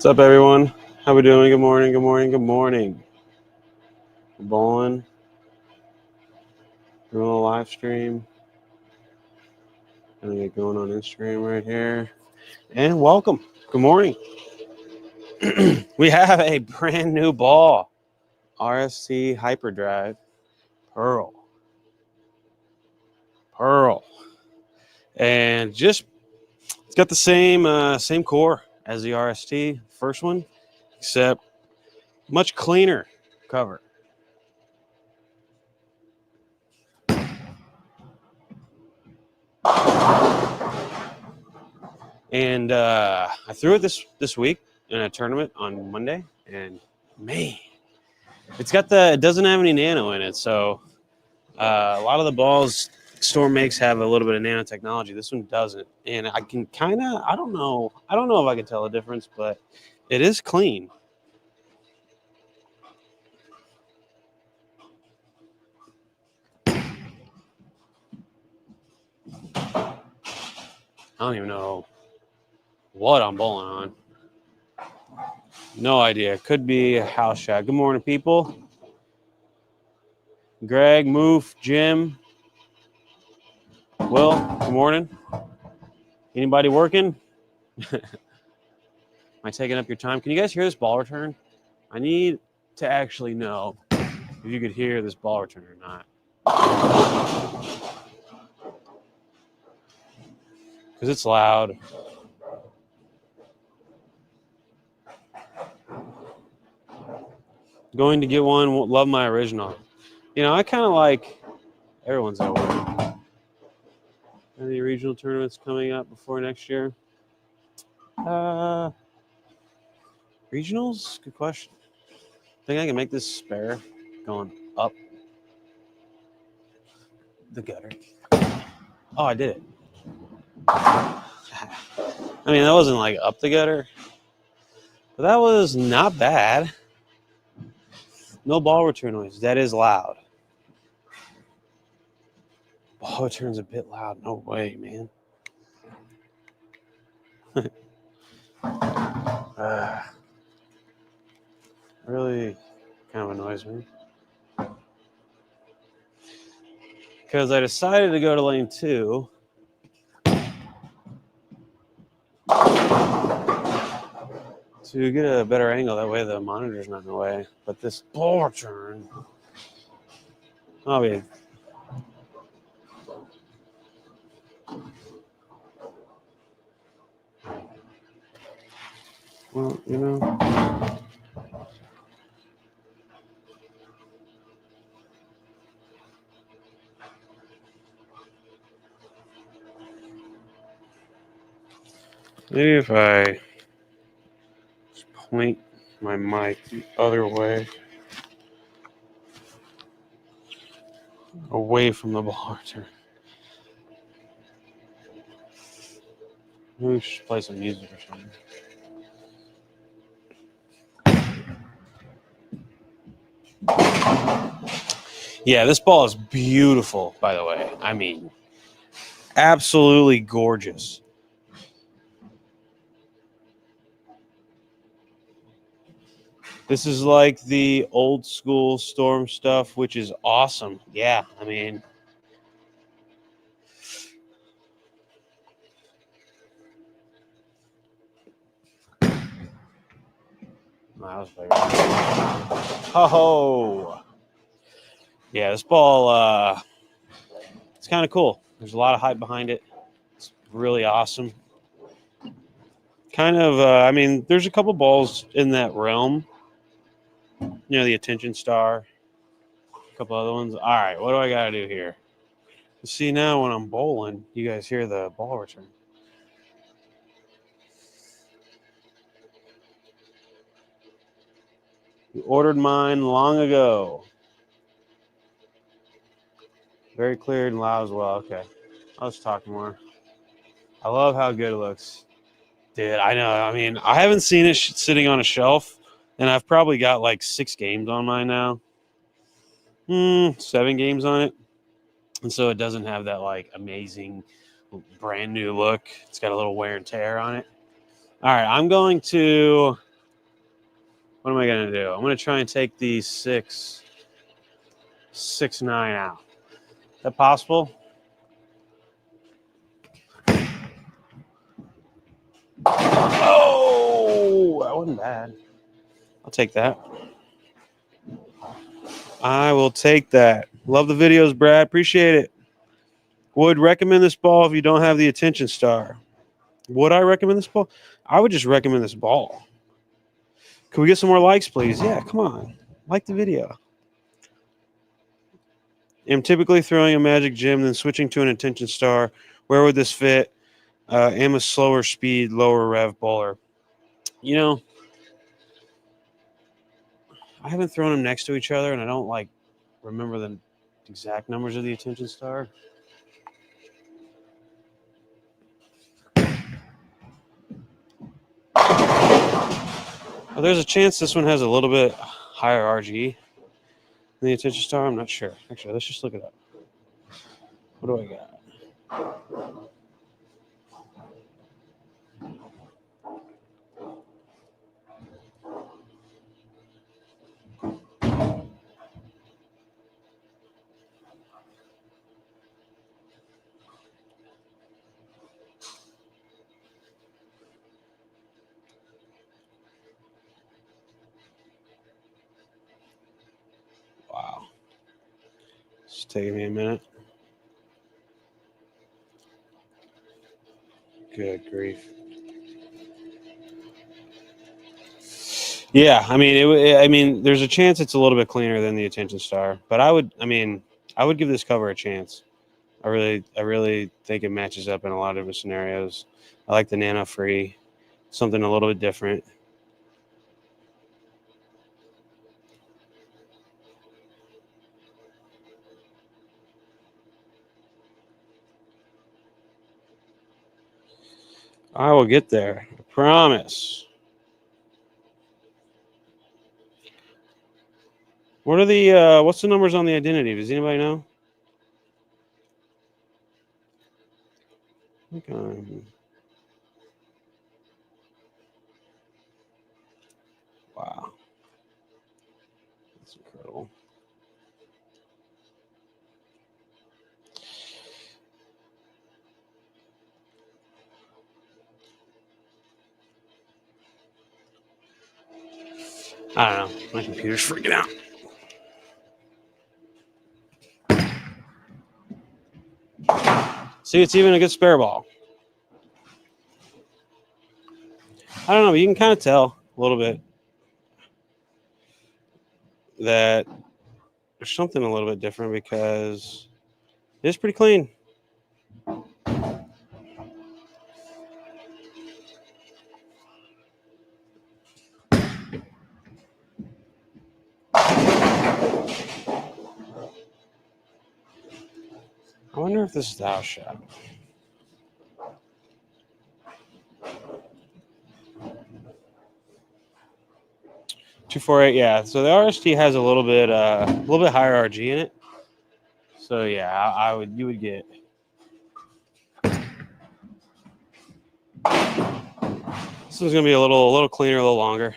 What's up, everyone? How we doing? Good morning, good morning, good morning. We're bowling. Doing a little live stream. Gonna get going on Instagram right here. And welcome. Good morning. We have a brand new ball. RSC Hyperdrive. Pearl. And just, it's got the same core as the RST, first one, except much cleaner cover. And I threw it this week in a tournament on Monday, and man, it doesn't have any nano in it, so a lot of the balls Storm makes have a little bit of nanotechnology. This one doesn't, and I can I don't know if I can tell the difference, but it is clean. I don't even know what I'm bowling on. No idea. Could be a house shot. Good morning, people. Greg, Moof, Jim, Will, good morning. Anybody working? Am I taking up your time? Can you guys hear this ball return? I need to actually know if you could hear this ball return or not. Because it's loud. Going to get one. Love my original. You know, I kind of like everyone's at work. Any regional tournaments coming up before next year? Regionals? Good question. Think I can make this spare going up the gutter? Oh, I did it. I mean, that wasn't like up the gutter, but that was not bad. No ball return noise. That is loud. Ball return's a bit loud. No way, man. Really kind of annoys me. Because I decided to go to lane 2. To get a better angle, that way the monitor's not in the way. But this ball return, I mean, well, you know, maybe if I just point my mic the other way, away from the ball return. Maybe we should play some music or something. Yeah, this ball is beautiful, by the way. I mean, absolutely gorgeous. This is like the old school Storm stuff, which is awesome. Yeah, I mean, oh, yeah, this ball, it's kind of cool. There's a lot of hype behind it. It's really awesome. Kind of, I mean, there's a couple balls in that realm. You know, the Attention Star, a couple other ones. All right, what do I got to do here? See, now when I'm bowling, you guys hear the ball return. You ordered mine long ago. Very clear and loud as well. Okay, I'll just talk more. I love how good it looks. Dude, I know. I mean, I haven't seen it sitting on a shelf, and I've probably got like 6 games on mine now. 7 games on it. And so it doesn't have that like amazing brand new look. It's got a little wear and tear on it. All right, I'm going to What am I going to do? I'm going to try and take the 6.9 out. Is that possible? Oh, that wasn't bad. I'll take that. I will take that. Love the videos, Brad. Appreciate it. Would recommend this ball if you don't have the attention star. Would I recommend this ball? I would just recommend this ball. Can we get some more likes, please? Yeah, come on. Like the video. I'm typically throwing a magic gem, then switching to an attention star. Where would this fit? Am a slower speed, lower rev bowler. You know, I haven't thrown them next to each other, and I don't like remember the exact numbers of the attention star. Oh, there's a chance this one has a little bit higher RG than the attention star. I'm not sure. Actually, let's just look it up. What do I got? Wow. It's taking me a minute. Good grief. Yeah, I mean, there's a chance it's a little bit cleaner than the attention star, but I would give this cover a chance. I really think it matches up in a lot of different scenarios. I like the nano free, something a little bit different. I will get there. I promise. What are the what's the numbers on the identity? Does anybody know? Okay. Wow. That's incredible. I don't know. My computer's freaking out. See, it's even a good spare ball. I don't know, but you can kind of tell a little bit that there's something a little bit different because it's pretty clean. I wonder if this is the house shot. .248, yeah. So the RST has a little bit higher RG in it. So yeah, you would get. This one's gonna be a little cleaner, a little longer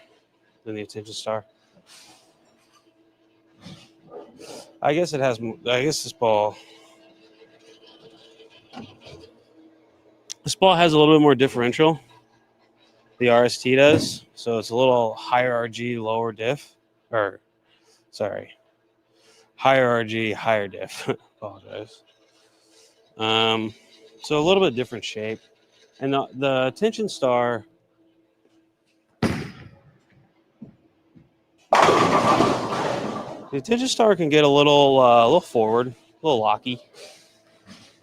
than the attention star. I guess it has. I guess this ball has a little bit more differential. The RST does, so it's a little higher RG, lower diff, or sorry, higher RG, higher diff. Apologize. So a little bit different shape, and the attention star. The attention star can get a little forward, a little locky. You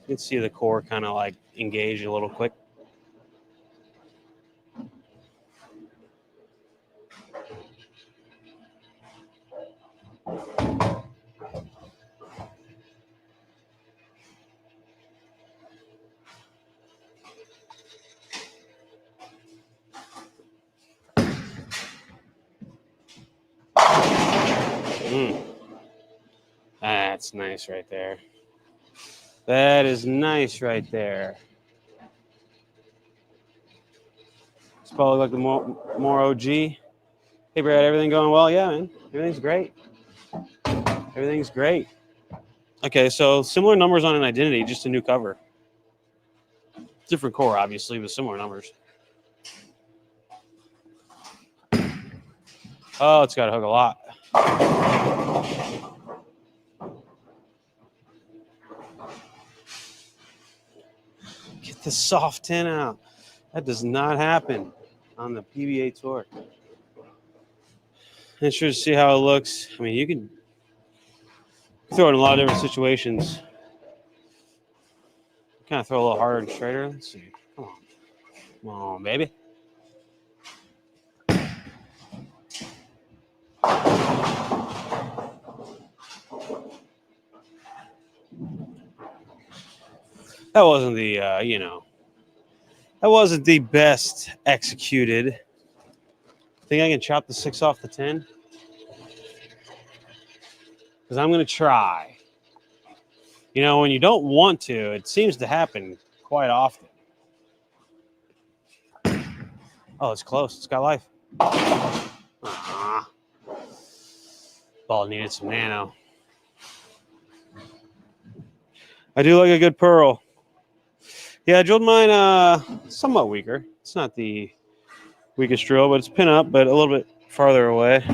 can see the core kind of like engage a little quick. That's nice right there. That is nice right there. It's probably like the more OG. Hey, Brad, everything going well? Yeah, man. Everything's great. Everything's great. Okay, so similar numbers on an identity, just a new cover. Different core, obviously, but similar numbers. Oh, it's got to hook a lot. Get the soft 10 out. That does not happen on the PBA Tour. Interested to see how it looks. I mean, you can throw it in a lot of different situations. Kind of throw a little harder and straighter. Let's see. Come on. Come on, baby. That wasn't the, that wasn't the best executed. Think I can chop the 6 off the 10? Because I'm going to try. You know, when you don't want to, it seems to happen quite often. Oh, it's close. It's got life. Ball needed some nano. I do like a good pearl. Yeah, I drilled mine somewhat weaker. It's not the weakest drill, but it's pin up, but a little bit farther away.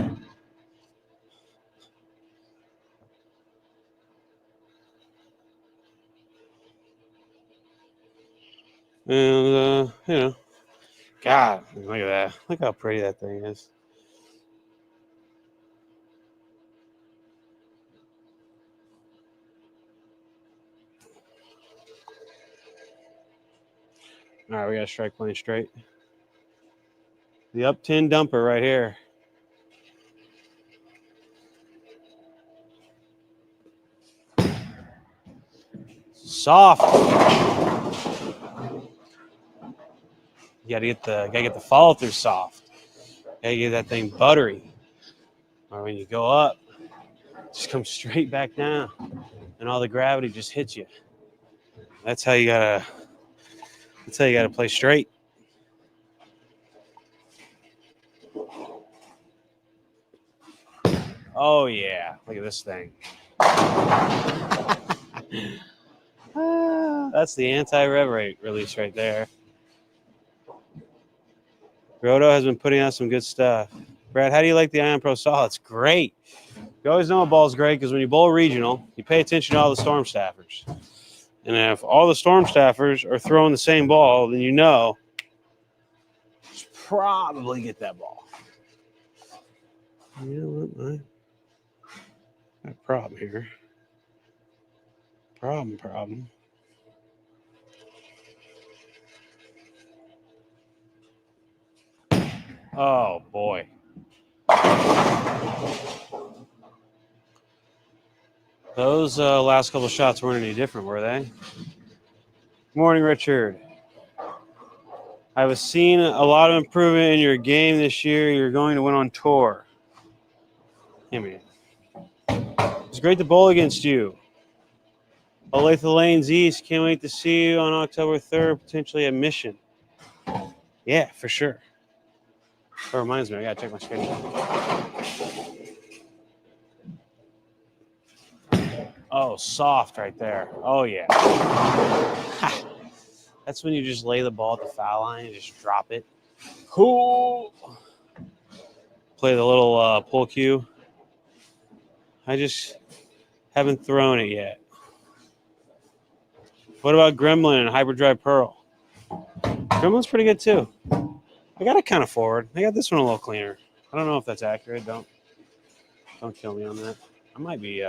And, God, look at that. Look how pretty that thing is. All right, we got a strike plane straight. The up 10 dumper right here. Soft. You gotta get the follow through soft. Gotta get that thing buttery. Or when you go up, just come straight back down, and all the gravity just hits you. That's how you gotta play straight. Oh yeah, look at this thing. That's the anti-rev rate release right there. Roto has been putting out some good stuff. Brad, how do you like the Ion Pro Saw? It's great. You always know a ball's great because when you bowl regional, you pay attention to all the storm staffers. And if all the storm staffers are throwing the same ball, then you know probably get that ball. You know what? I got a problem here. Problem. Oh, boy. Those last couple shots weren't any different, were they? Morning, Richard. I was seeing a lot of improvement in your game this year. You're going to win on tour. Hey, man. It's great to bowl against you. Olathe Lanes East. Can't wait to see you on October 3rd, potentially at Mission. Yeah, for sure. That reminds me, I gotta check my schedule. Oh, soft right there. Oh, yeah. That's when you just lay the ball at the foul line and just drop it. Cool. Play the little pull cue. I just haven't thrown it yet. What about Gremlin and Hyperdrive Pearl? Gremlin's pretty good too. I got it kind of forward. I got this one a little cleaner. I don't know if that's accurate. Don't kill me on that. I might be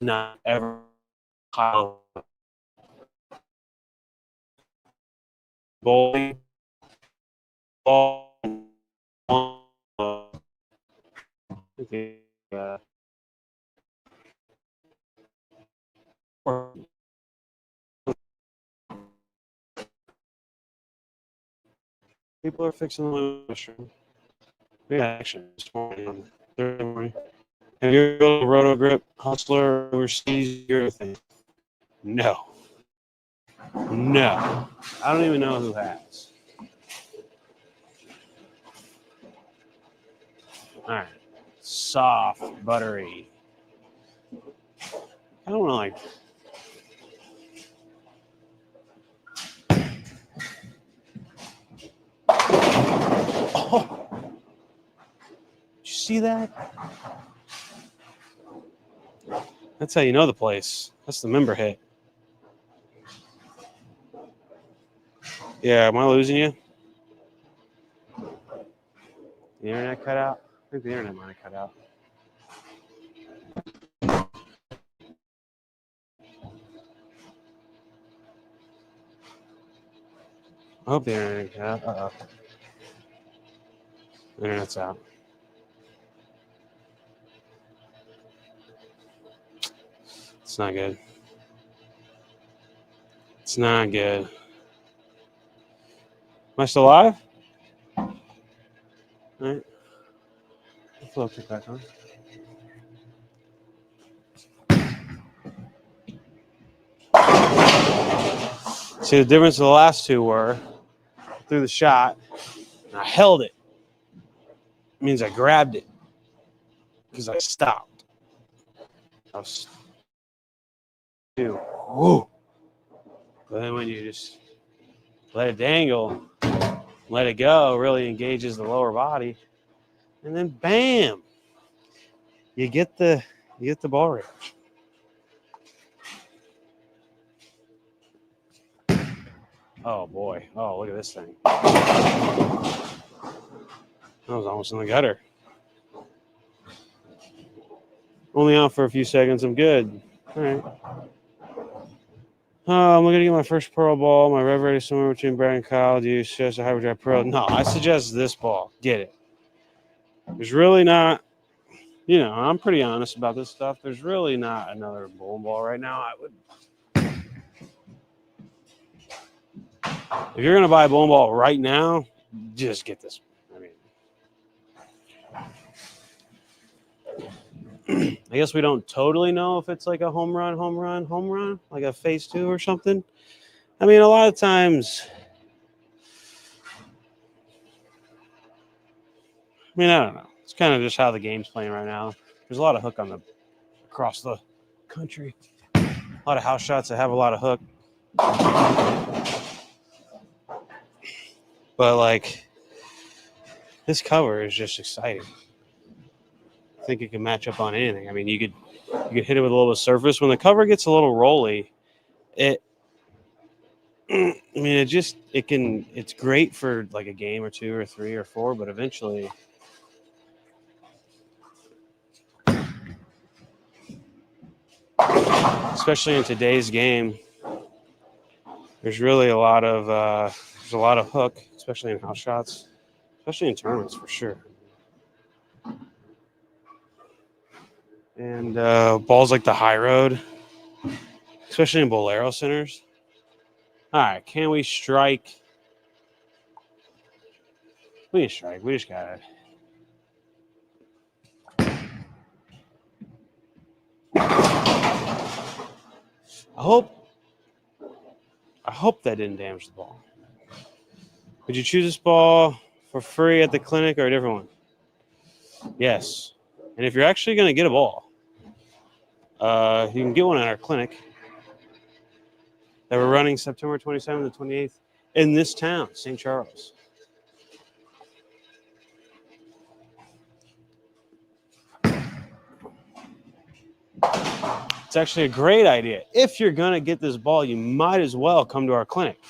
not ever bowling ball. Okay. People are fixing the mushroom. We got action this morning on Thursday morning. Have you ever built a Roto grip hustler overseas? Your thing? No. No. I don't even know who has. All right. Soft, buttery. I don't know, like. Oh. Did you see that? That's how you know the place. That's the member hit. Yeah, am I losing you? The internet cut out? I think the internet might have cut out. I hope the internet cut out. Uh-oh. The internet's out. It's not good. It's not good. Am I still live? All right. I'll kick back on. See, the difference of the last two were through the shot, and I held it. It means I grabbed it because I stopped. I was two. Woo. But then when you just let it dangle, let it go, really engages the lower body, and then bam, you get the ball range. Oh boy! Oh, look at this thing. That was almost in the gutter. Only out for a few seconds. I'm good. All right. I'm looking to get my first Pearl ball. My rev rate is somewhere between Brad and Kyle. Do you suggest a Hyperdrive Pearl? No, I suggest this ball. Get it. There's really not, I'm pretty honest about this stuff. There's really not another bowling ball right now. If you're going to buy a bowling ball right now, just get this. I guess we don't totally know if it's like a home run, like a phase 2 or something. I mean, a lot of times, I don't know. It's kind of just how the game's playing right now. There's a lot of hook across the country. A lot of house shots that have a lot of hook. But like, this cover is just exciting. I think it can match up on anything. I mean, you could hit it with a little bit of surface. When the cover gets a little rolly, it's great for like a game or 2 or 3 or 4, but eventually, especially in today's game, there's really a lot of hook, especially in house shots, especially in tournaments for sure. And balls like the high road, especially in Bolero centers. All right, can we strike? We can strike. We just got it. I hope that didn't damage the ball. Would you choose this ball for free at the clinic or a different one? Yes. And if you're actually going to get a ball, you can get one at our clinic that we're running September 27th to 28th in this town, St. Charles. It's actually a great idea. If you're going to get this ball, you might as well come to our clinic.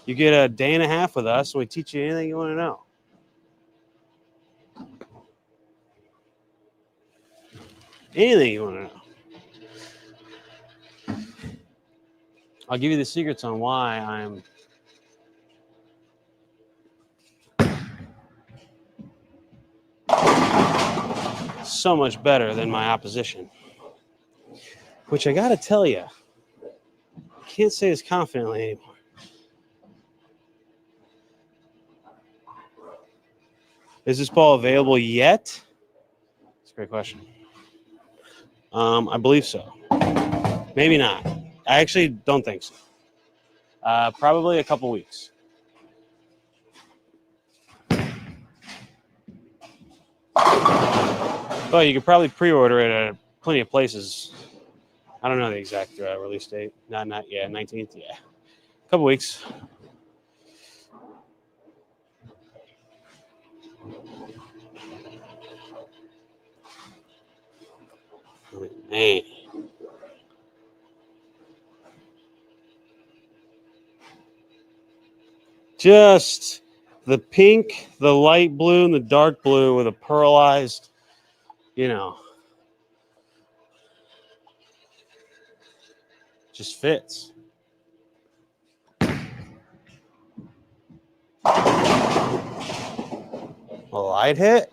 You get a day and a half with us, and we teach you anything you want to know. Anything you want to know. I'll give you the secrets on why I'm so much better than my opposition. Which I got to tell you, I can't say as confidently anymore. Is this ball available yet? That's a great question. I believe so. Maybe not. I actually don't think so. Probably a couple weeks. But you could probably pre-order it at plenty of places. I don't know the exact release date. Not yet. 19th. Yeah, a couple weeks. Man. Just the pink, the light blue, and the dark blue with a pearlized, just fits. A light hit.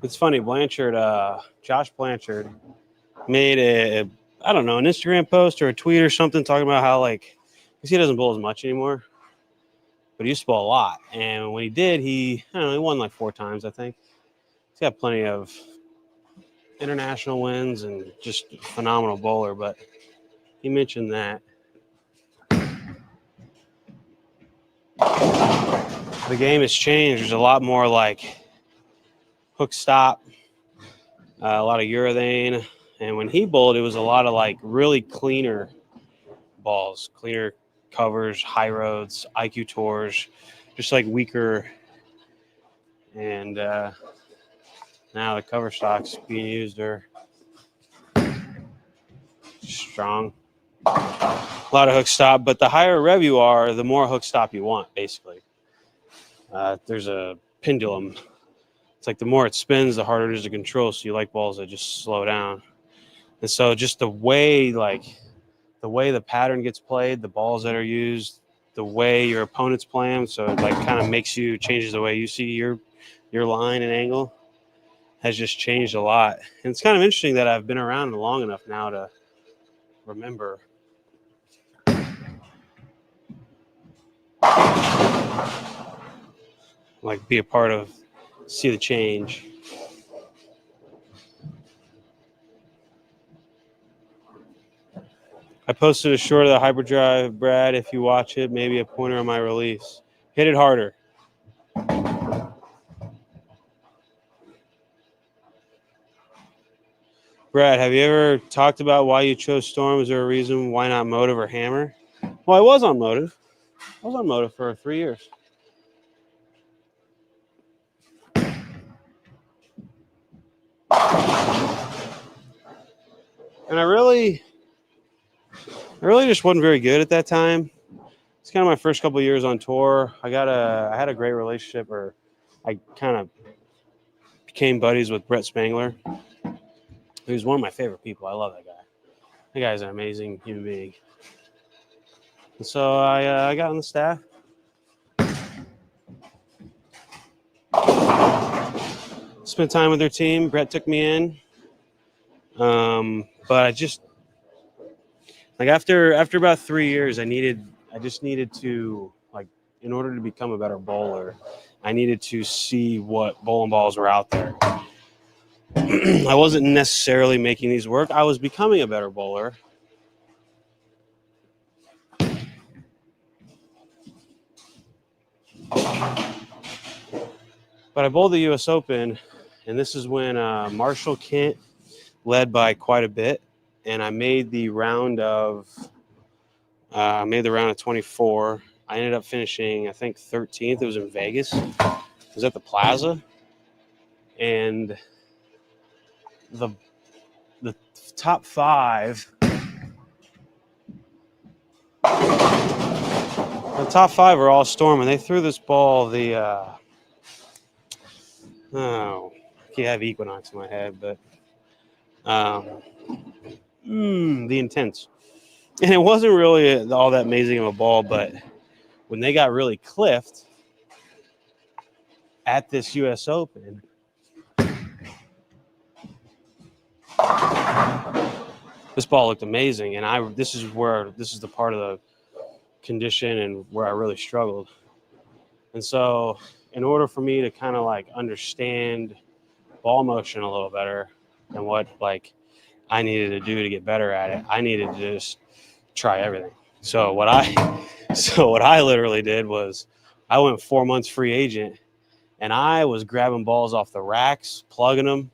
It's funny, Josh Blanchard made an Instagram post or a tweet or something talking about how, because he doesn't bowl as much anymore, but he used to bowl a lot. And when he did, he won like 4 times, I think. He's got plenty of international wins and just a phenomenal bowler, but he mentioned that the game has changed. There's a lot more like hook stop, a lot of urethane. And when he bowled, it was a lot of like really cleaner balls, cleaner covers, high roads, IQ tours, just like weaker. And now the cover stocks being used are strong. A lot of hook stop, but the higher rev you are, the more hook stop you want, basically. There's a pendulum. It's like the more it spins, the harder it is to control. So you like balls that just slow down. And so just the way the pattern gets played, the balls that are used, the way your opponents play them, so it kind of changes the way you see your line and angle, has just changed a lot. And it's kind of interesting that I've been around long enough now to remember be a part of, see the change. I posted a short of the Hyperdrive, Brad. If you watch it, maybe a pointer on my release. Hit it harder. Brad, have you ever talked about why you chose Storm? Is there a reason why not Motive or Hammer? Well, I was on Motive. For 3 years. And I really just wasn't very good at that time. It's kind of my first couple of years on tour. I had a great relationship, or I kind of became buddies with Brett Spangler. He was one of my favorite people. I love that guy. That guy's an amazing human being. And so I got on the staff. Spent time with their team. Brett took me in. But I just after about 3 years, I just needed to, in order to become a better bowler, I needed to see what bowling balls were out there. I wasn't necessarily making these work. I was becoming a better bowler. But I bowled the U.S. Open, and this is when Marshall Kent led by quite a bit, and I made the round of 24. I ended up finishing, I think, 13th. It was in Vegas. It was at the Plaza, and the top 5. The top 5 are all Storm, and they threw this ball I can't have Equinox in my head, but the Intense. And it wasn't really all that amazing of a ball, but when they got really cliffed at this U.S. Open, this ball looked amazing. And this is the part of the condition and where I really struggled. And so in order for me to kind of like understand ball motion a little better and what like I needed to do to get better at it, I needed to just try everything. So what I literally did was I went 4 months free agent, and I was grabbing balls off the racks, plugging them.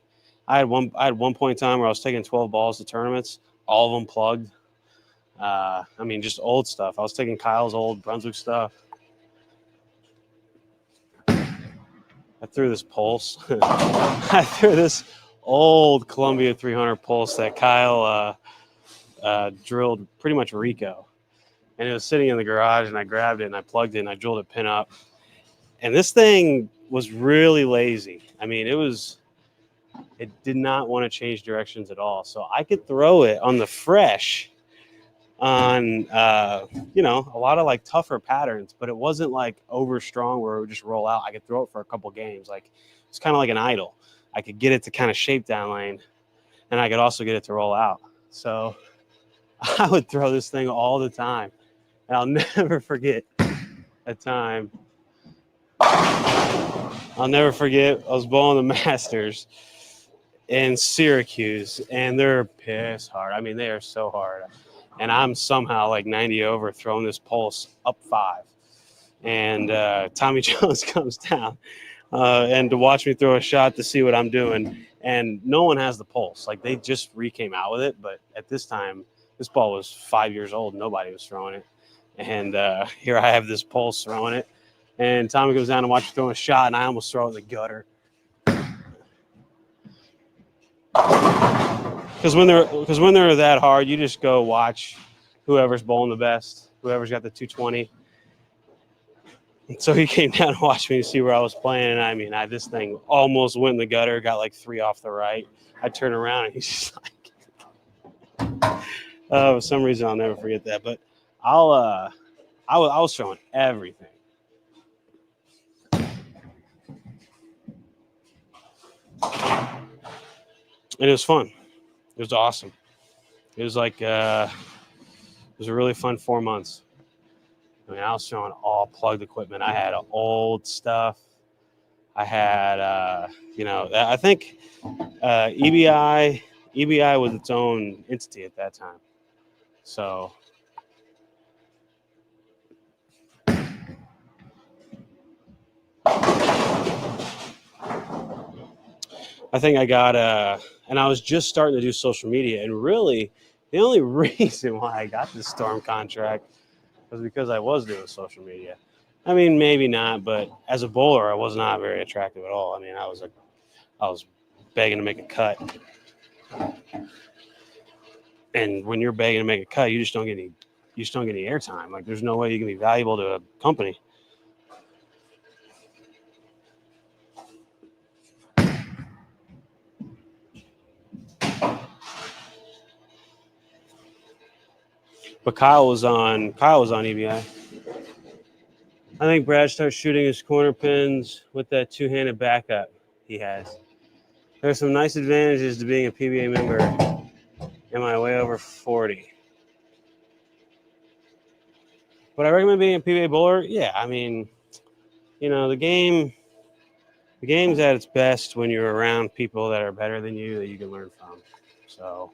I had one point in time where I was taking 12 balls to tournaments, all of them plugged. I mean, just old stuff. I was taking Kyle's old Brunswick stuff. I threw this pulse. I threw this old Columbia 300 pulse that Kyle drilled pretty much Rico. And it was sitting in the garage, and I grabbed it, and I plugged it, and I drilled it pin up. And this thing was really lazy. I mean, it did not want to change directions at all. So I could throw it on the fresh on, a lot of like tougher patterns, but it wasn't like over strong where it would just roll out. I could throw it for a couple games. Like it's kind of like an idle. I could get it to kind of shape down lane, and I could also get it to roll out. So I would throw this thing all the time. And I'll never forget a time. I'll never forget, I was bowling the Masters in Syracuse, and they're piss hard. I mean, they are so hard. And I'm somehow like 90 over throwing this pulse up 5. And Tommy Jones comes down and to watch me throw a shot to see what I'm doing. And no one has the pulse. Like they just came out with it. But at this time, this ball was 5 years old. Nobody was throwing it. And here I have this pulse throwing it. And Tommy goes down and watches me throw a shot, and I almost throw it in the gutter. Because when they're that hard, you just go watch whoever's bowling the best, whoever's got the 220. And so he came down and watched me to see where I was playing. And I mean, this thing almost went in the gutter, got like 3 off the right. I turn around, and he's just like, for some reason, I'll never forget that. But I was throwing everything. And it was fun. It was awesome. It was like, it was a really fun 4 months. I mean, I was throwing all plugged equipment. I had old stuff. I had, I think EBI was its own entity at that time. So I think I got and I was just starting to do social media, and really the only reason why I got this Storm contract was because I was doing social media. I mean, maybe not, but as a bowler, I was not very attractive at all. I mean, I was begging to make a cut, and when you're begging to make a cut, you just don't get any airtime. Like, there's no way you can be valuable to a company. But Kyle was on EBI. I think Brad starts shooting his corner pins with that 2-handed backup he has. There's some nice advantages to being a PBA member. Am I way over 40? Would I recommend being a PBA bowler? Yeah, I mean, the game's at its best when you're around people that are better than you that you can learn from. So.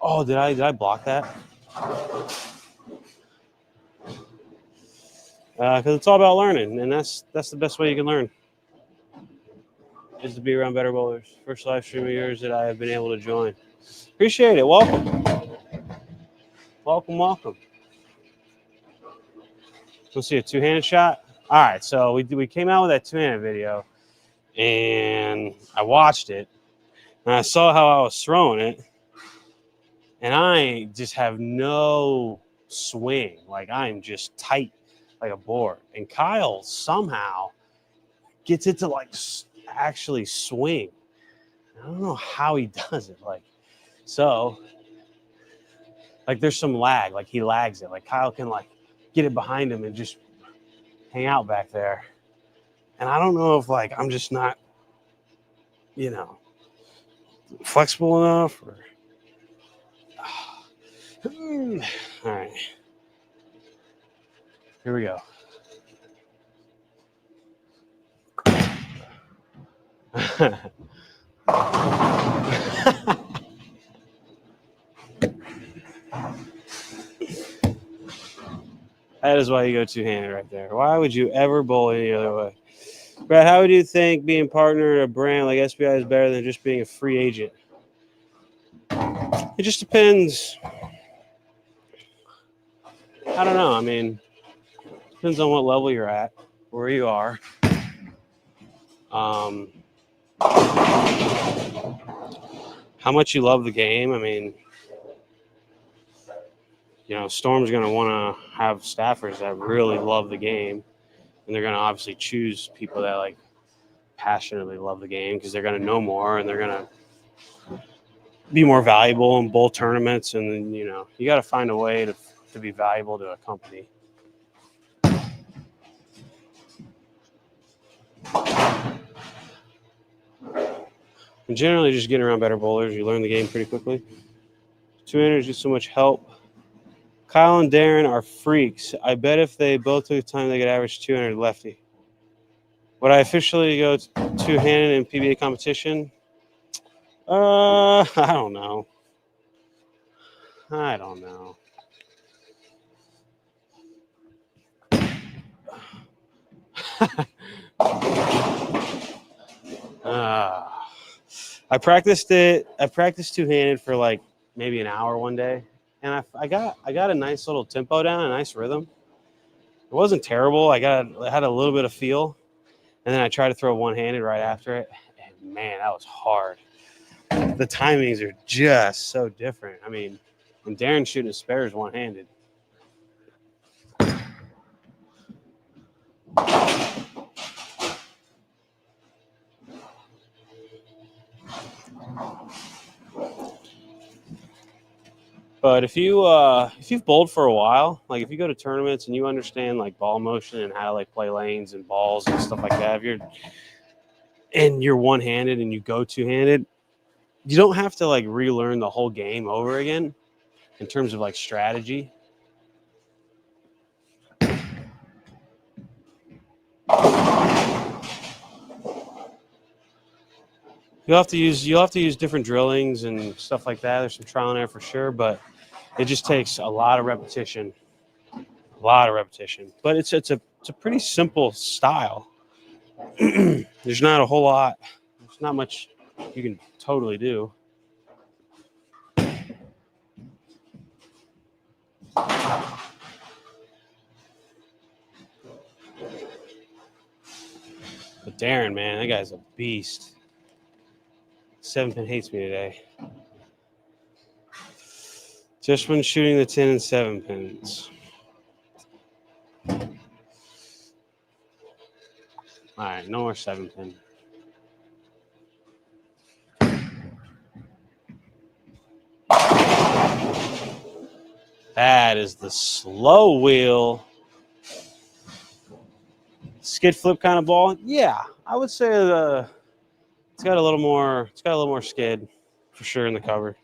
Oh, did I block that? Because it's all about learning, and that's the best way you can learn, is to be around better bowlers. First live stream of yours that I have been able to join. Appreciate it. Welcome. Welcome. Let's see a 2-handed shot. All right, so we came out with that 2-handed video, and I watched it, and I saw how I was throwing it, and I just have no swing. Like, I'm just tight like a board. And Kyle somehow gets it to like actually swing. I don't know how he does it. Like, so like there's some lag. Like, he lags it. Like, Kyle can like get it behind him and just hang out back there. And I don't know if like I'm just not, you know, flexible enough or all right. Here we go. That is why you go two-handed right there. Why would you ever bowl any other way? Brad, how would you think being partnered at a brand like SBI is better than just being a free agent? It just depends. I don't know. I mean, depends on what level you're at, where you are. How much you love the game. I mean, you know, Storm's going to want to have staffers that really love the game, and they're going to obviously choose people that like passionately love the game because they're going to know more and they're going to be more valuable in bowl tournaments. And then, you know, you got to find a way to be valuable to a company. And generally, just getting around better bowlers, you learn the game pretty quickly. Two-handers do so much help. Kyle and Darren are freaks. I bet if they both took time, they could average 200 lefty. Would I officially go two-handed in PBA competition? I don't know. I practiced two-handed for like maybe an hour one day, and I got a nice little tempo down, a nice rhythm. It wasn't terrible. I had a little bit of feel, and then I tried to throw one-handed right after it, and man, that was hard. The timings are just so different. I mean, when Darren's shooting his spares one-handed. But if you've bowled for a while, like if you go to tournaments and you understand like ball motion and how to like play lanes and balls and stuff like that, if you're one-handed and you go two-handed, you don't have to like relearn the whole game over again in terms of like strategy. You'll have to use different drillings and stuff like that. There's some trial and error for sure, but it just takes a lot of repetition. But it's a pretty simple style. There's not a whole lot. There's not much you can totally do. But Darren, man, that guy's a beast. 7-pin hates me today. Just when shooting the 10 and 7 pins. All right, no more 7-pin. That is the slow wheel. Skid flip kind of ball. Yeah, I would say it's got a little more skid for sure in the cover.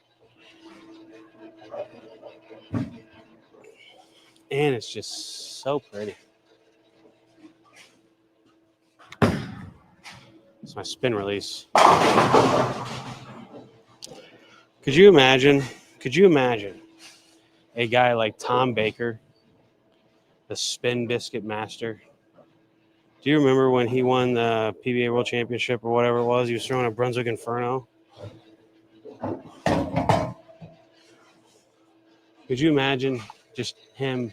And it's just so pretty. It's my spin release. Could you imagine a guy like Tom Baker, the spin biscuit master? Do you remember when he won the PBA World Championship or whatever it was? He was throwing a Brunswick Inferno. Could you imagine just him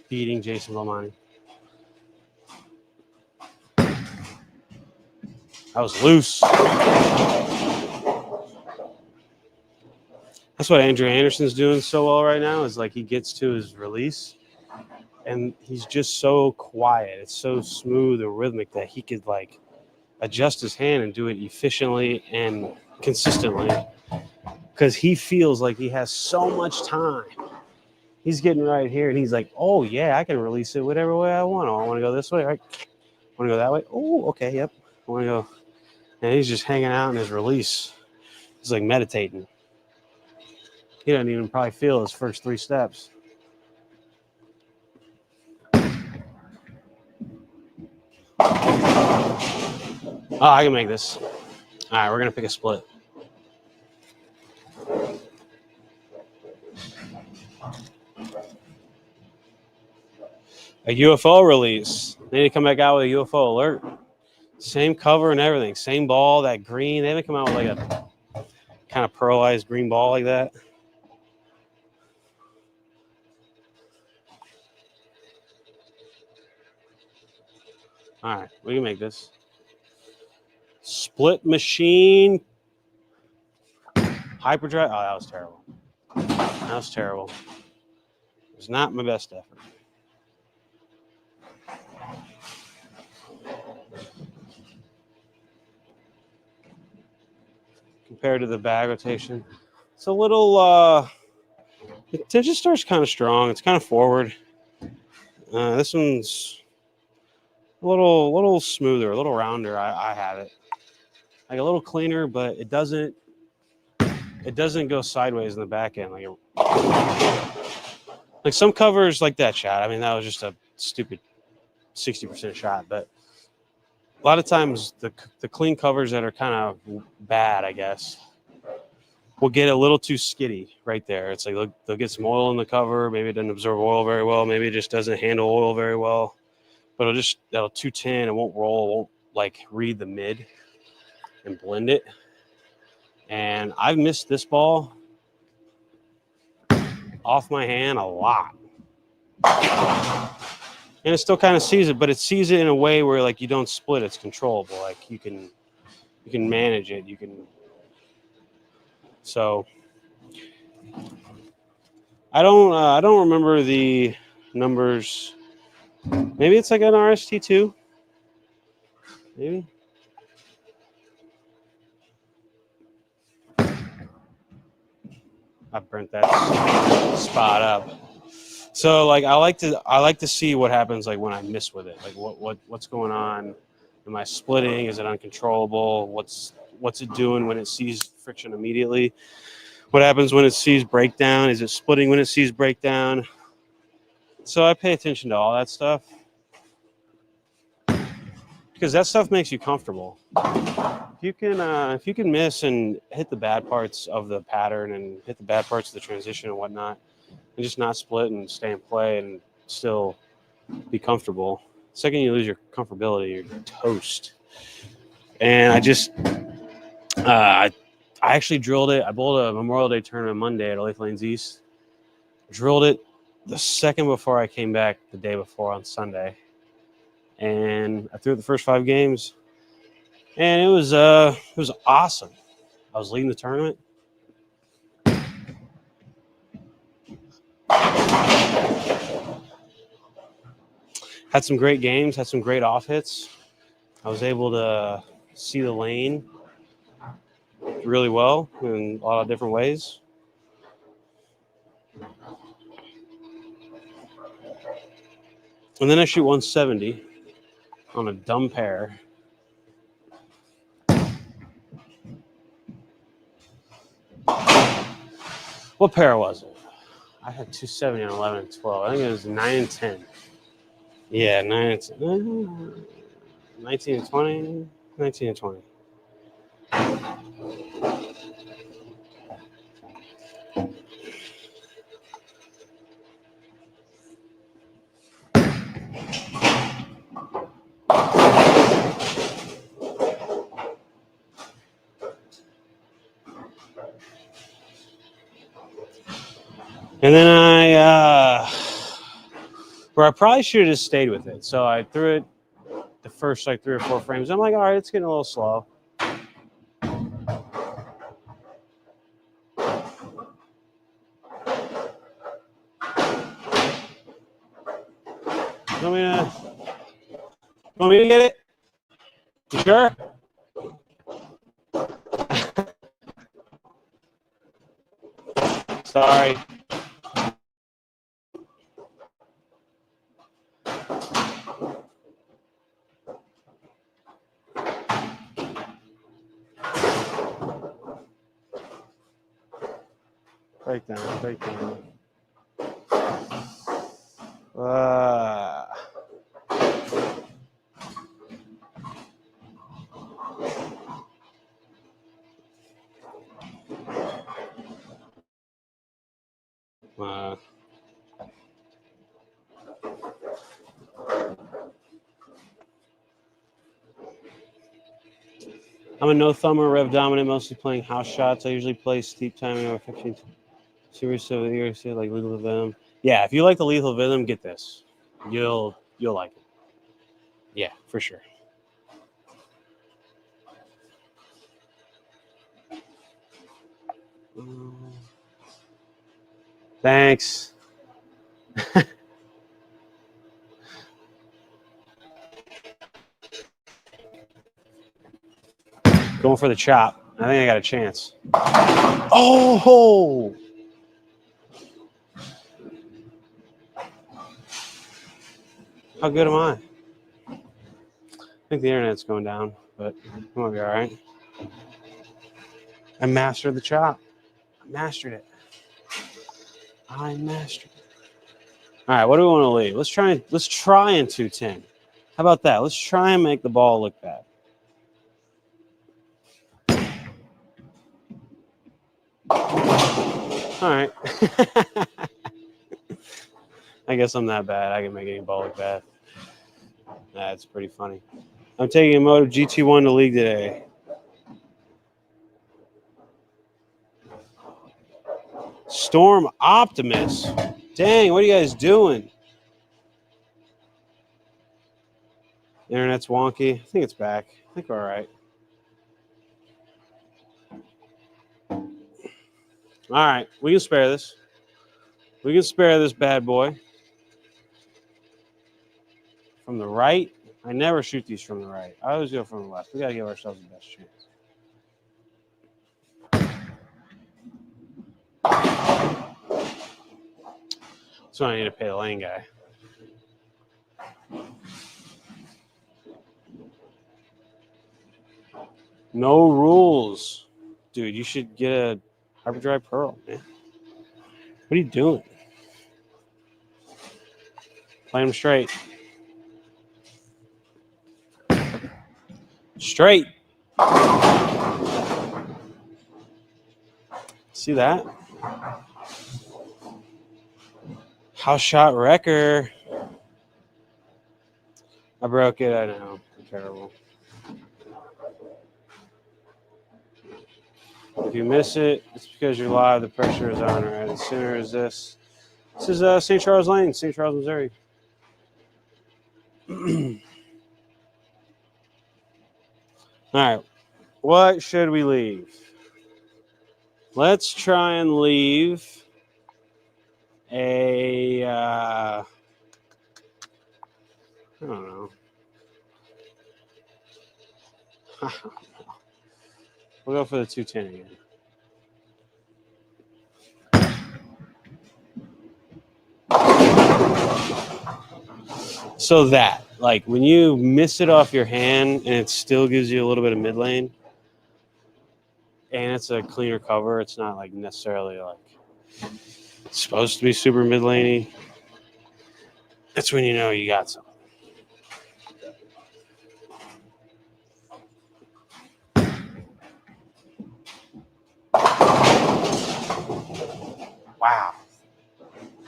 beating Jason Valmani? That was loose. That's what Andrew Anderson's doing so well right now is like he gets to his release and he's just so quiet. It's so smooth and rhythmic that he could like adjust his hand and do it efficiently and consistently because he feels like he has so much time. He's getting right here and he's like, oh yeah, I can release it whatever way I want. Oh, I want to go this way. All right. Want to go that way? Oh, okay, yep. I want to go. And he's just hanging out in his release. He's like meditating. He doesn't even probably feel his first 3 steps. Oh, I can make this. All right, we're going to pick a split. A UFO release. They need to come back out with a UFO alert. Same cover and everything. Same ball, that green. They haven't come out with like a kind of pearlized green ball like that. All right, we can make this. Split machine. Hyperdrive. Oh, that was terrible. That was terrible. It was not my best effort. Compared to the bag rotation, it's a little. The tension starts kind of strong. It's kind of forward. This one's a little smoother, a little rounder. I have it like a little cleaner, but it doesn't go sideways in the back end like some covers like that shot. I mean, that was just a stupid 60% shot, but a lot of times the clean covers that are kind of bad, I guess, will get a little too skitty right there. It's like they'll get some oil in the cover. Maybe it doesn't absorb oil very well. Maybe it just doesn't handle oil very well. But that'll 210. It won't roll. It won't like read the mid and blend it. And I've missed this ball off my hand a lot. And it still kind of sees it, but it sees it in a way where like you don't split. It's controllable. Like you can manage it. So I don't remember the numbers. Maybe it's like an RST too. Maybe. I burnt that spot up. So like I like to see what happens like when I miss with it. Like what's going on? Am I splitting? Is it uncontrollable? What's it doing when it sees friction immediately? What happens when it sees breakdown? Is it splitting when it sees breakdown? So I pay attention to all that stuff because that stuff makes you comfortable. If you can miss and hit the bad parts of the pattern and hit the bad parts of the transition and whatnot, and just not split and stay in play and still be comfortable. The second you lose your comfortability, you're toast. And I actually drilled it. I bowled a Memorial Day tournament Monday at Olathe Lanes East. Drilled it the second before I came back the day before on Sunday. And I threw it the first 5 games. And it was awesome. I was leading the tournament. Had some great games, had some great off hits. I was able to see the lane really well in a lot of different ways. And then I shoot 170 on a dumb pair. What pair was it? I had 270 on 11 and 12. I think it was 9 and 10. Yeah, 9 and 10. 19 and 20. 19 and 20. And then where I probably should have just stayed with it. So I threw it the first like 3 or 4 frames. I'm like, all right, it's getting a little slow. Want me to get it? You sure? Sorry. Breakdown, breakdown. I'm a no-thumber, rev dominant, mostly playing house shots. I usually play steep timing over 15 series of the year, like Lethal Venom. Yeah, if you like the Lethal Venom, get this. You'll like it. Yeah, for sure. Thanks. Going for the chop. I think I got a chance. Oh! How good am I? I think the internet's going down, but I'm gonna be all right. I mastered the chop. I mastered it. I mastered it. All right, what do we want to leave? Let's try in 210. How about that? Let's try and make the ball look bad. All right. I guess I'm that bad. I can make any ball look bad. That's pretty funny. I'm taking a Moto GT1 to league today. Storm Optimus. Dang, what are you guys doing? The internet's wonky. I think it's back. I think we're all right. All right, we can spare this. We can spare this bad boy. From the right? I never shoot these from the right. I always go from the left. We got to give ourselves the best chance. So I need to pay the lane guy. No rules. Dude, you should get a Hyperdrive Pearl, man. What are you doing? Play him straight. Straight. See that? House shot wrecker. I broke it. I know. I'm terrible. If you miss it, it's because you're live. The pressure is on, right? As sooner as this. This is St. Charles Lane, St. Charles, Missouri. All right. What should we leave? Let's try and leave a, I don't know. We'll go for the 210 again. So that, like, when you miss it off your hand and it still gives you a little bit of mid lane, and it's a cleaner cover, it's not like necessarily like it's supposed to be super mid laney. That's when you know you got something. Wow.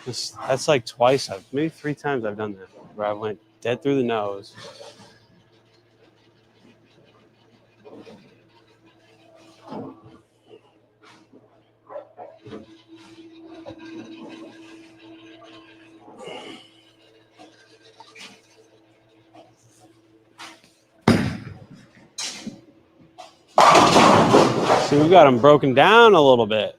That's like twice, maybe 3 times I've done that, where I went dead through the nose. See, we've got them broken down a little bit.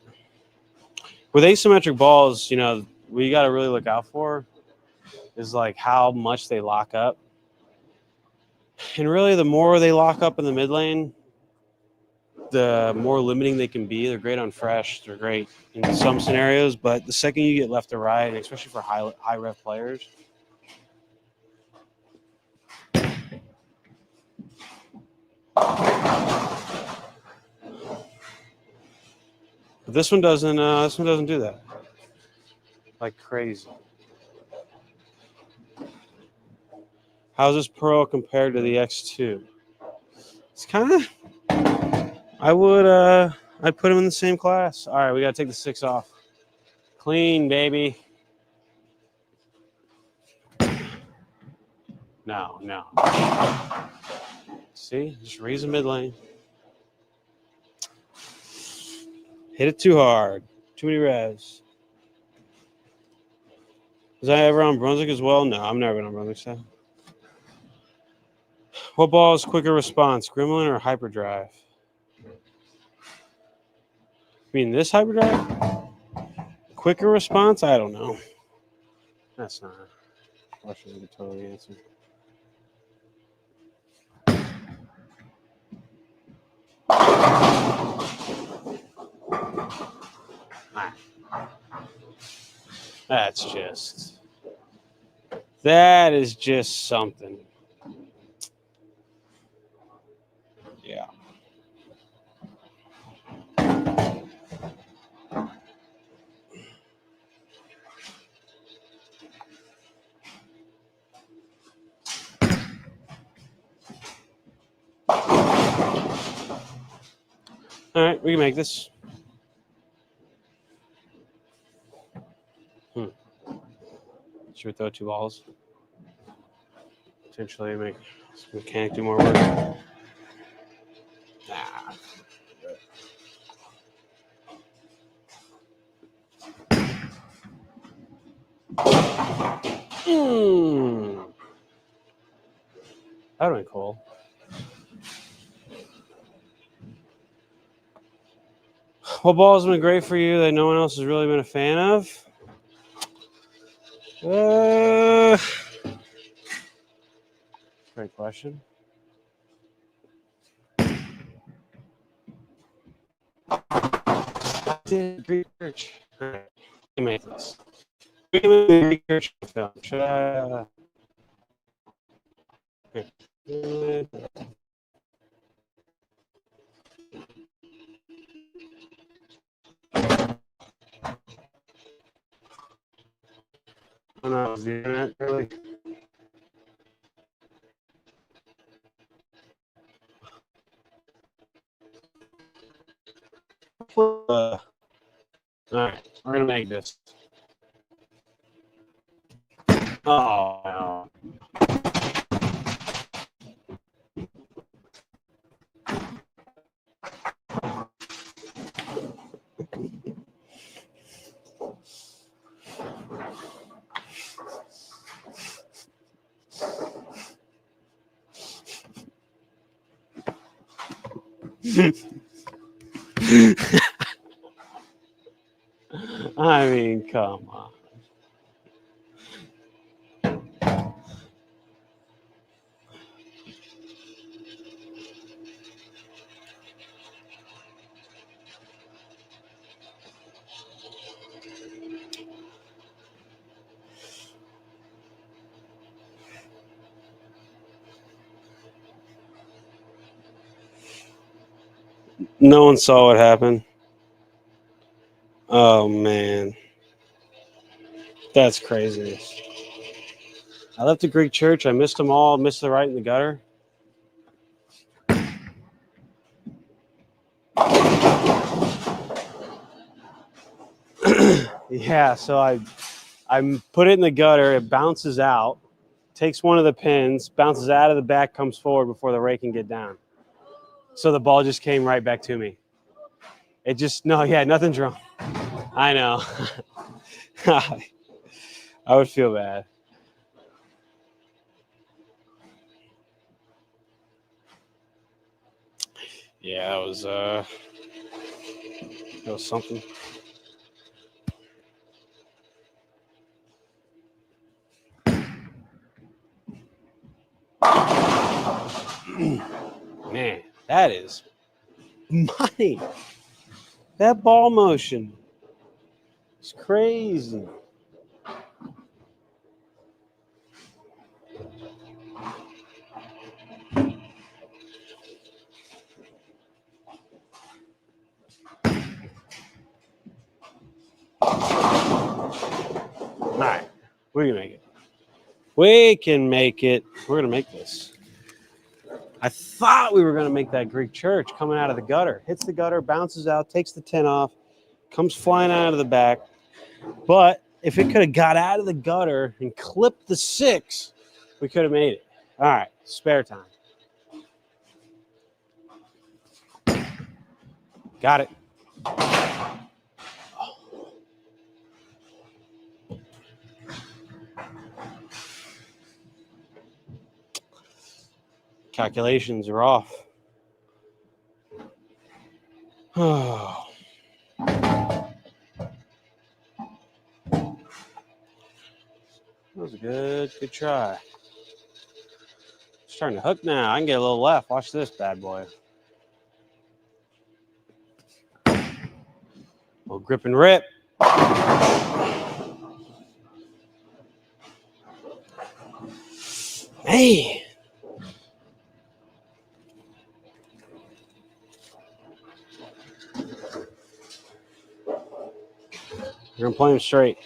With asymmetric balls, you know, what you got to really look out for is like how much they lock up. And really, the more they lock up in the mid lane, the more limiting they can be. They're great on fresh. They're great in some scenarios, but the second you get left to right, and especially for high rev players, This one doesn't. This one doesn't do that. Like crazy. How's this Pro compared to the X2? It's kind of. I would. I'd put them in the same class. All right, we gotta take the 6 off. Clean, baby. No. See, just raise the mid lane. Hit it too hard. Too many revs. Was I ever on Brunswick as well? No, I've never been on Brunswick. So. What ball is quicker response, Gremlin or Hyperdrive? You mean this Hyperdrive? Quicker response? I don't know. That's not a question I could totally answer. That is just something. Yeah. All right, we can make this. Should we throw 2 balls? Potentially make this mechanic do more work. Nah. That would be cool. What ball has been great for you that no one else has really been a fan of? Great question. I did Greek Church. All right, let me make this. We can move the Greek Church film. Should I? Here. Oh no, is the internet really? All right, we're gonna make this. Oh no. I mean, come on. No one saw what happened. Oh man, that's crazy. I left the Greek Church. I missed them all. Missed the right in the gutter. Yeah, so I put it in the gutter. It bounces out, takes one of the pins, bounces out of the back, comes forward before the ray can get down. So the ball just came right back to me. It just nothing's wrong. I know. I would feel bad. Yeah, that was something. Man, that is money. That ball motion is crazy. right. We're going to make it. We can make it. We're going to make this. I thought we were going to make that Greek church coming out of the gutter. Hits the gutter, bounces out, takes the 10 off, comes flying out of the back. But if it could have got out of the gutter and clipped the 6, we could have made it. All right, spare time. Got it. Calculations are off. Oh. That was a good try. Starting to hook now. I can get a little left. Watch this bad boy. Little grip and rip. Hey. You're gonna play him straight.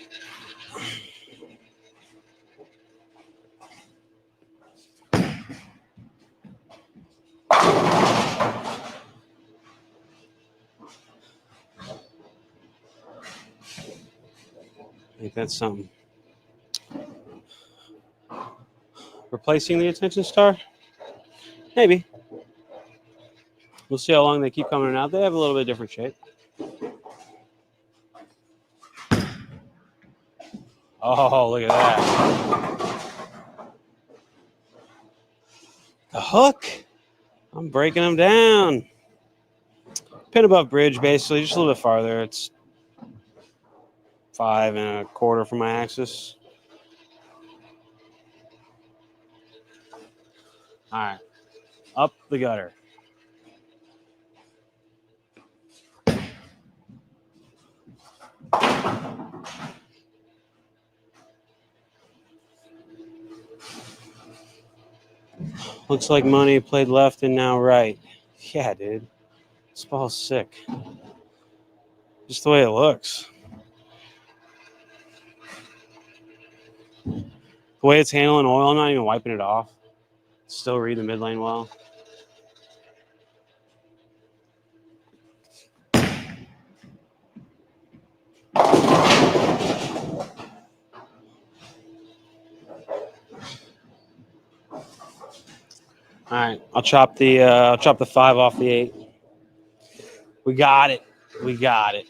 I think that's something. Replacing the attention star? Maybe. We'll see how long they keep coming out. They have a little bit different shape. Oh, look at that. The hook. I'm breaking them down. Pin above bridge, basically, just a little bit farther. It's 5 1/4 from my axis. All right. Up the gutter. Looks like money played left and now right. Yeah, dude. This ball's sick. Just the way it looks. The way it's handling oil, I'm not even wiping it off. Still read the mid lane well. All right, I'll chop the 5 off the 8. We got it. We got it.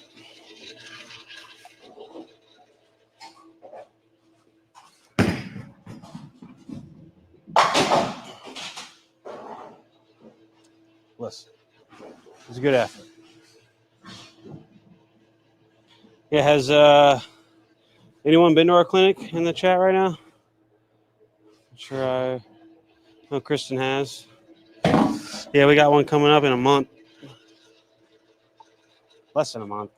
Listen, it was a good effort. Yeah, has anyone been to our clinic in the chat right now? I'm sure no, Kristen has. Yeah, we got one coming up in a month. Less than a month.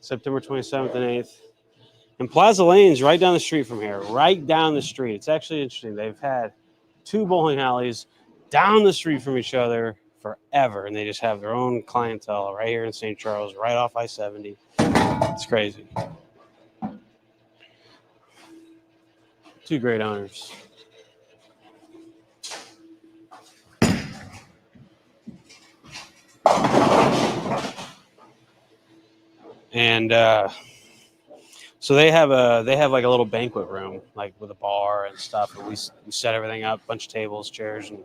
September 27th and 8th. And Plaza Lane's right down the street from here. Right down the street. It's actually interesting. They've had 2 bowling alleys down the street from each other forever. And they just have their own clientele right here in St. Charles, right off I-70. It's crazy. 2 great owners. And so they have like a little banquet room, like with a bar and stuff. And we set everything up, bunch of tables, chairs, and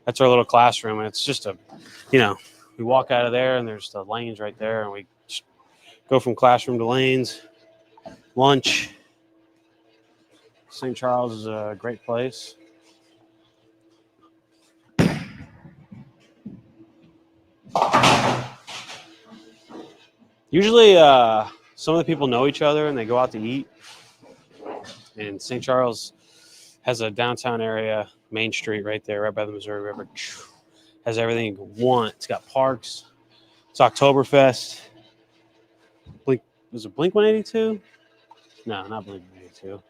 that's our little classroom. And it's just we walk out of there and there's the lanes right there, and we just go from classroom to lanes. Lunch. St. Charles is a great place. Usually, some of the people know each other and they go out to eat. And St. Charles has a downtown area, Main Street right there, right by the Missouri River. Has everything you can want. It's got parks. It's Oktoberfest. Was it Blink 182? No, not Blink 182.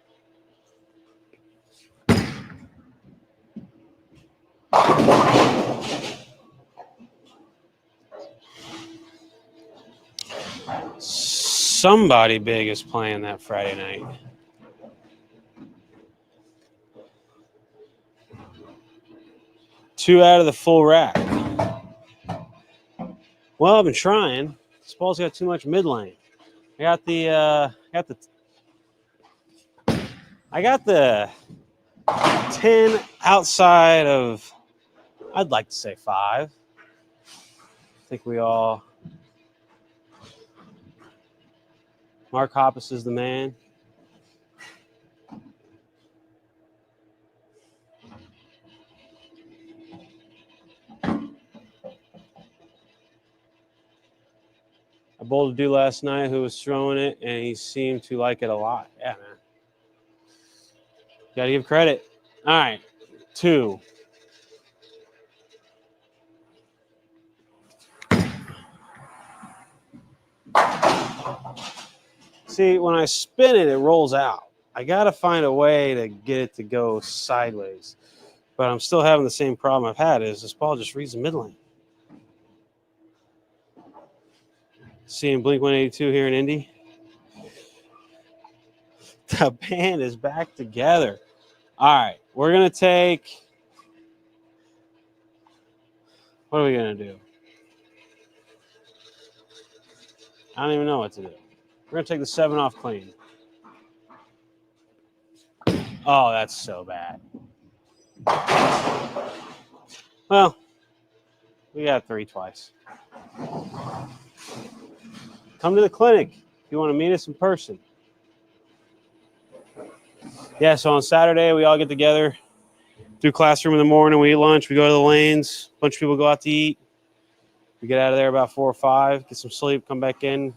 somebody big is playing that Friday night. Two out of the full rack. Well, I've been trying. This ball's got too much mid lane. I got the 10 outside of, I'd like to say 5. I think we all. Mark Hoppus is the man. I bowled a dude last night who was throwing it, and he seemed to like it a lot. Yeah, man. Got to give credit. All right, 2. See, when I spin it, it rolls out. I got to find a way to get it to go sideways. But I'm still having the same problem I've had is this ball just reads the mid lane. Seeing Blink 182 here in Indy. The band is back together. All right, we're going to take. What are we going to do? I don't even know what to do. We're going to take the 7 off clean. Oh, that's so bad. Well, we got 3 twice. Come to the clinic if you want to meet us in person. Yeah, so on Saturday, we all get together, do classroom in the morning, we eat lunch, we go to the lanes, a bunch of people go out to eat. We get out of there about 4 or 5, get some sleep, come back in, and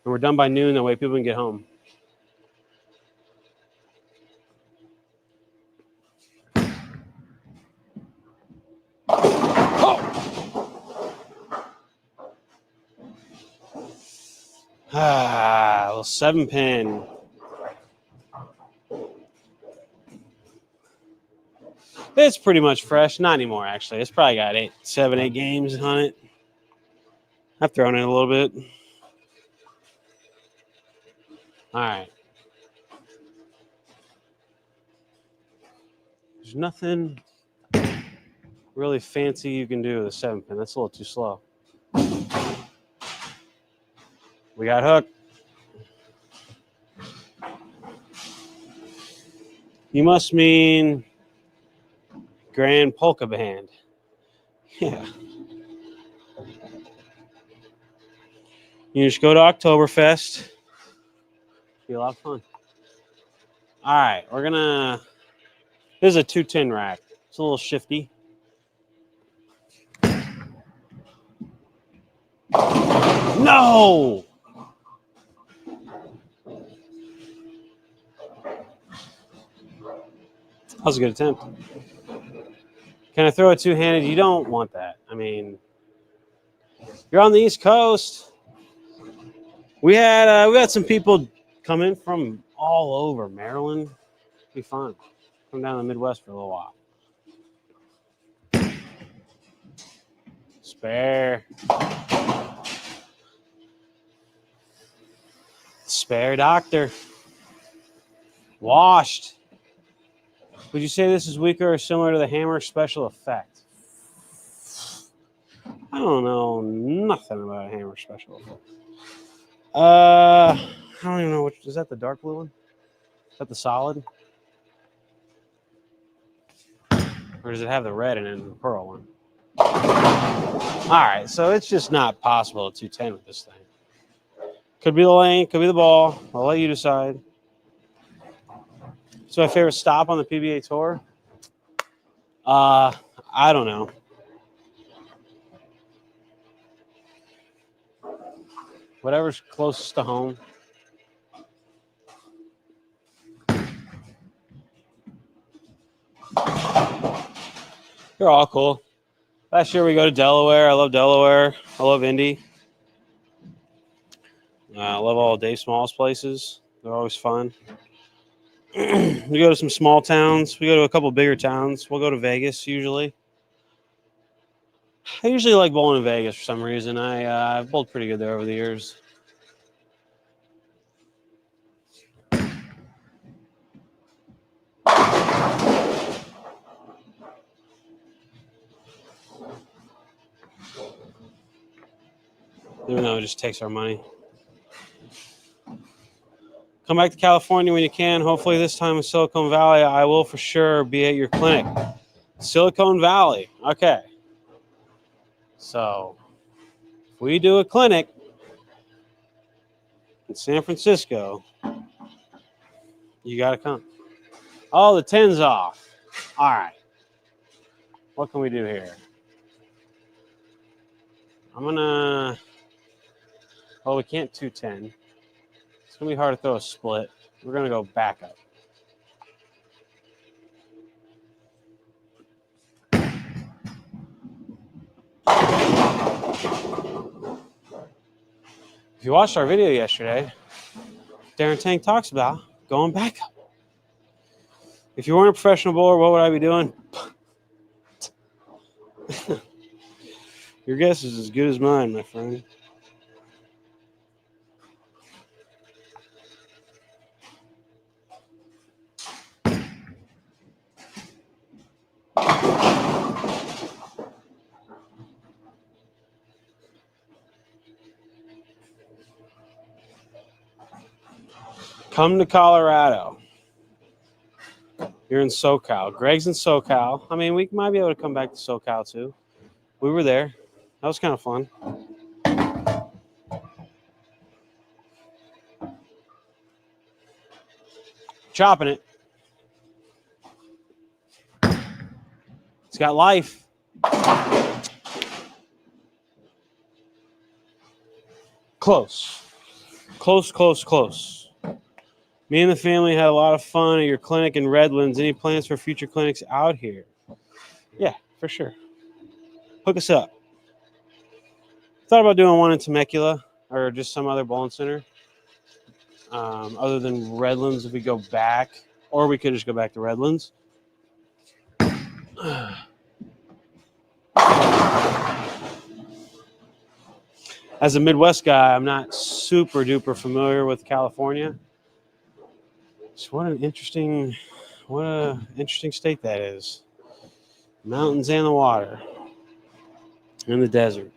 we're done by noon. That way people can get home. A little 7-pin. It's pretty much fresh. Not anymore, actually. It's probably got 7, 8 games on it. I've thrown it a little bit. All right. There's nothing really fancy you can do with a 7-pin. That's a little too slow. We got hooked. You must mean Grand Polka Band. Yeah. You just go to Oktoberfest. Be a lot of fun. All right, we're gonna. This is a 210 rack. It's a little shifty. No. That was a good attempt. Can I throw it two-handed? You don't want that. I mean, you're on the East Coast. We had some people come in from all over Maryland. Be fun. Come down to the Midwest for a little while. Spare. Spare doctor. Washed. Would you say this is weaker or similar to the hammer special effect? I don't know nothing about a hammer special effect. I don't even know which. Is that the dark blue one? Is that the solid? Or does it have the red in it and the pearl one? All right, so it's just not possible at 210 with this thing. Could be the lane, could be the ball. I'll let you decide. So my favorite stop on the PBA Tour? I don't know. Whatever's closest to home. They're all cool. Last year we go to Delaware. I love Delaware. I love Indy. I love all Dave Small's places. They're always fun. We go to some small towns. We go to a couple bigger towns. We'll go to Vegas usually. I usually like bowling in Vegas for some reason. I've bowled pretty good there over the years. even though it just takes our money. Come back to California when you can. Hopefully this time in Silicon Valley, I will for sure be at your clinic. Silicon Valley. Okay. So if we do a clinic in San Francisco, you got to come. Oh, the 10's off. All right. What can we do here? I'm going to... Oh, we can't 210. It's going to be hard to throw a split. We're going to go back up. If you watched our video yesterday, Darren Tank talks about going back up. If you weren't a professional bowler, what would I be doing? Your guess is as good as mine, my friend. Come to Colorado. You're in SoCal. Greg's in SoCal. I mean, we might be able to come back to SoCal too. We were there. That was kind of fun. Chopping it. It's got life. Close. Close, close, close. Me and the family had a lot of fun at your clinic in Redlands. Any plans for future clinics out here? Yeah, for sure. Hook us up. Thought about doing one in Temecula or just some other bowling center. Other than Redlands, if we go back, or we could just go back to Redlands. As a Midwest guy, I'm not super duper familiar with California. So what an interesting state that is. Mountains and the water. And the desert.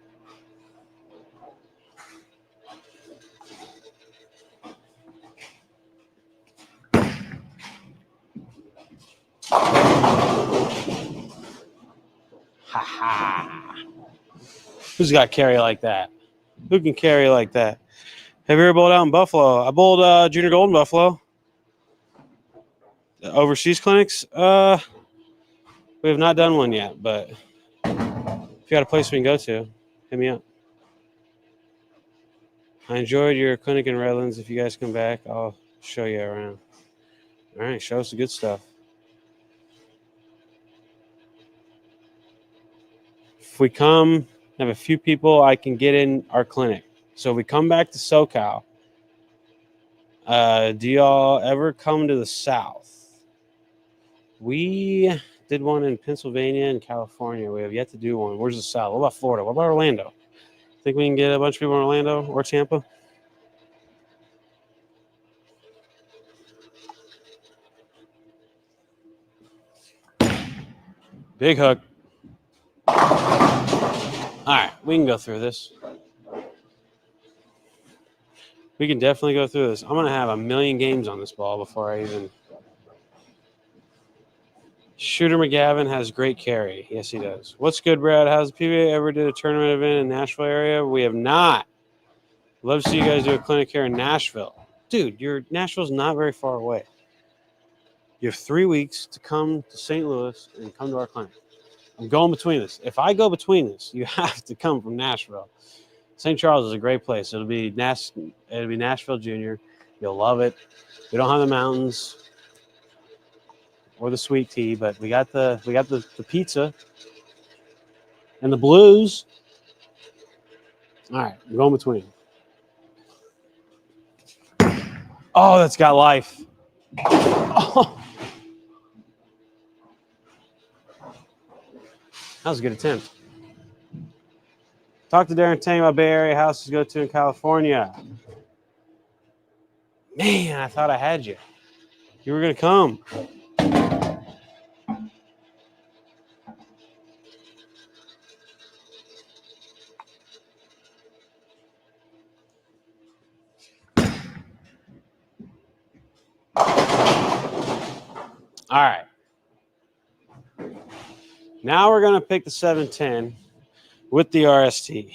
Ha ha. Who's got carry like that? Who can carry like that? Have you ever bowled out in Buffalo? I bowled Junior Gold in Buffalo. Overseas clinics? We have not done one yet, but if you got a place we can go to, hit me up. I enjoyed your clinic in Redlands. If you guys come back, I'll show you around. All right, show us the good stuff. If we come, have a few people, I can get in our clinic. So if we come back to SoCal, do y'all ever come to the South? We did one in Pennsylvania and California. We have yet to do one. Where's the South? What about Florida? What about Orlando? Think we can get a bunch of people in Orlando or Tampa? Big hook. All right, we can go through this. We can definitely go through this. I'm going to have a million games on this ball before I even... Shooter McGavin has great carry. Yes, he does. What's good, Brad? Has the PBA ever did a tournament event in Nashville area? We have not. Love to see you guys do a clinic here in Nashville. Dude, Nashville's not very far away. You have 3 weeks to come to St. Louis and come to our clinic. I'm going between this. If I go between this, you have to come from Nashville. St. Charles is a great place. It'll be Nashville Junior. You'll love it. We don't have the mountains or the sweet tea, but we got the pizza and the blues. All right, I'm going between. Oh, that's got life. Oh. That was a good attempt. Talk to Darren Tang about Bay Area houses to go to in California. Man, I thought I had you. You were going to come. All right. Now we're going to pick the 710 with the RST.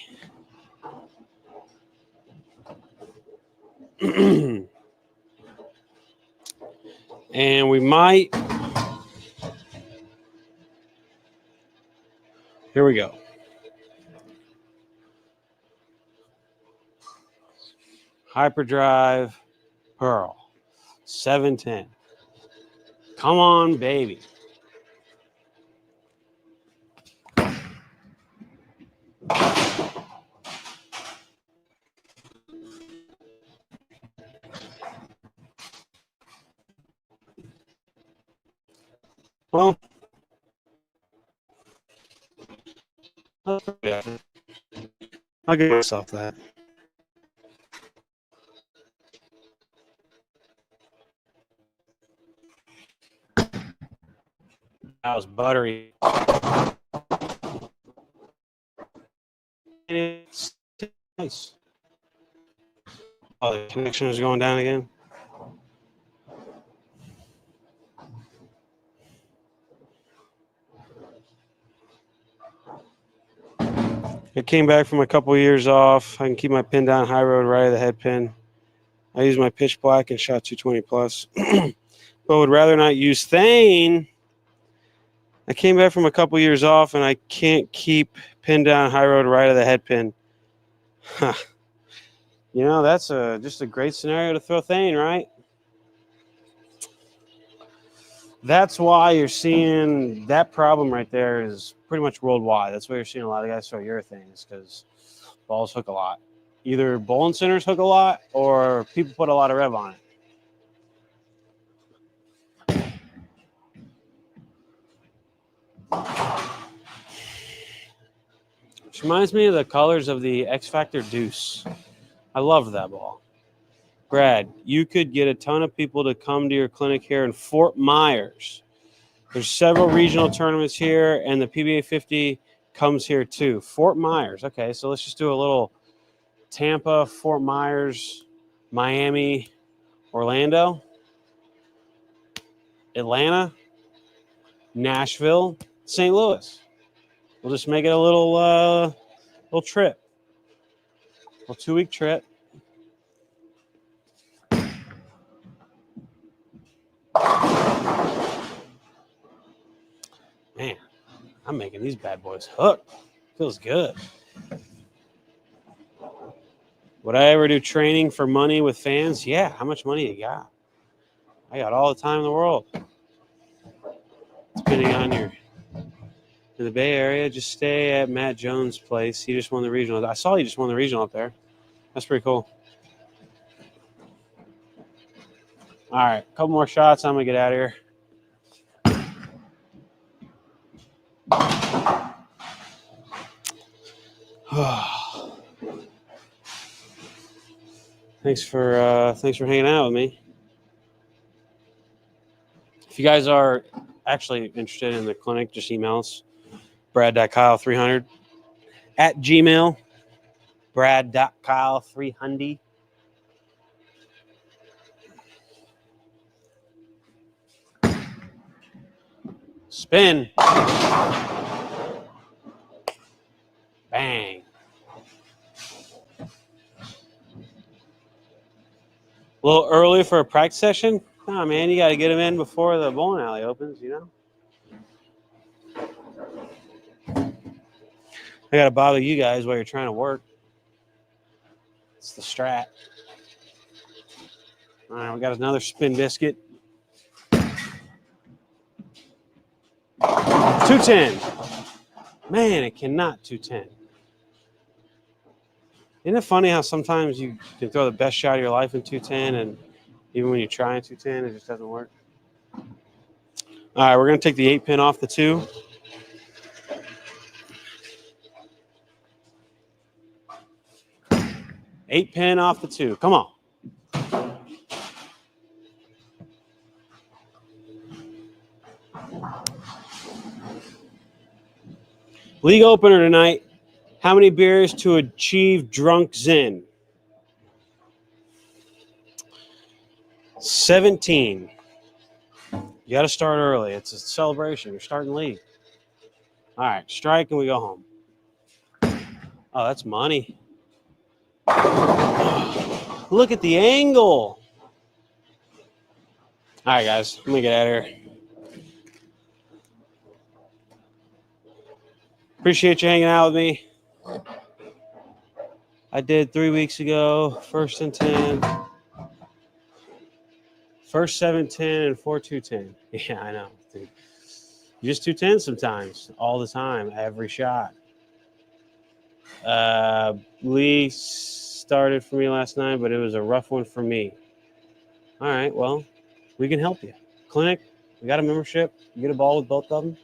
And we might. Here we go. Hyperdrive Pearl 710. Come on, baby. Well, I'll give myself that. That was buttery. And it's nice. Oh, the connection is going down again. I came back from a couple of years off. I can keep my pin down high road right of the head pin. I use my pitch black and shot 220 plus, but would rather not use Thane. I came back from a couple of years off and I can't keep pin down high road right of the head pin. Huh. You know, that's just a great scenario to throw Thane, right? That's why you're seeing that problem right there is pretty much worldwide. That's why you're seeing a lot of guys throw urethanes because balls hook a lot. Either bowling centers hook a lot or people put a lot of rev on it. Which reminds me of the colors of the X Factor Deuce. I love that ball. Brad, you could get a ton of people to come to your clinic here in Fort Myers. There's several regional tournaments here, and the PBA 50 comes here too. Fort Myers. Okay, so let's just do a little Tampa, Fort Myers, Miami, Orlando, Atlanta, Nashville, St. Louis. We'll just make it a little trip, a 2-week trip. Man, I'm making these bad boys hook. Feels good. Would I ever do training for money with fans? Yeah. How much money you got? I got all the time in the world. Depending on your in the Bay Area, just stay at Matt Jones' place. He just won the regional. I saw he just won the regional up there. That's pretty cool. All right, a couple more shots. I'm gonna get out of here. Thanks for hanging out with me. If you guys are actually interested in the clinic, just email us. Brad.Kyle300 at Gmail. Brad.Kyle300. Spin. Bang. A little early for a practice session? Nah, man, you got to get them in before the bowling alley opens, you know? I got to bother you guys while you're trying to work. It's the strat. All right, we got another spin biscuit. 210. Man, it cannot 210. Isn't it funny how sometimes you can throw the best shot of your life in 210 and even when you're trying 210, it just doesn't work? All right, we're going to take the 8-pin off the 2. Eight pin off the 2. Come on. League opener tonight. How many beers to achieve drunk zen? 17. You got to start early. It's a celebration. You're starting league. All right, strike and we go home. Oh, that's money. Look at the angle. All right, guys, let me get out of here. Appreciate you hanging out with me. I did 3 weeks ago, first and 10, first 7-10, and 4-2-10. Yeah, I know, dude. You just 2-10 sometimes, all the time, every shot. Lee started for me last night, but it was a rough one for me. All right, well, we can help you. Clinic, we got a membership. You get a ball with both of them.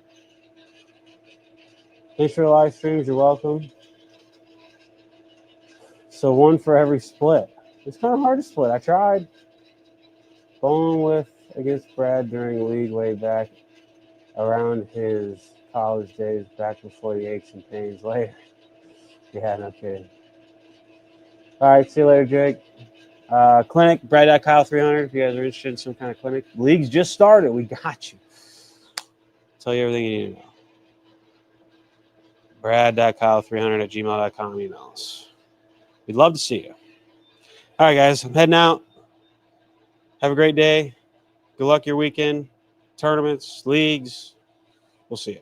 Thanks for the live streams. You're welcome. So one for every split. It's kind of hard to split. I tried. Bowling with against Brad during league way back around his college days, back before the aches and pains later. Yeah, no kidding. All right, see you later, Jake. Clinic, Brad.Kyle300 if you guys are interested in some kind of clinic. League's just started. We got you. Tell you everything you need to know. Brad.Kyle300 @gmail.com emails. We'd love to see you. All right, guys, I'm heading out. Have a great day. Good luck your weekend. Tournaments, leagues. We'll see you.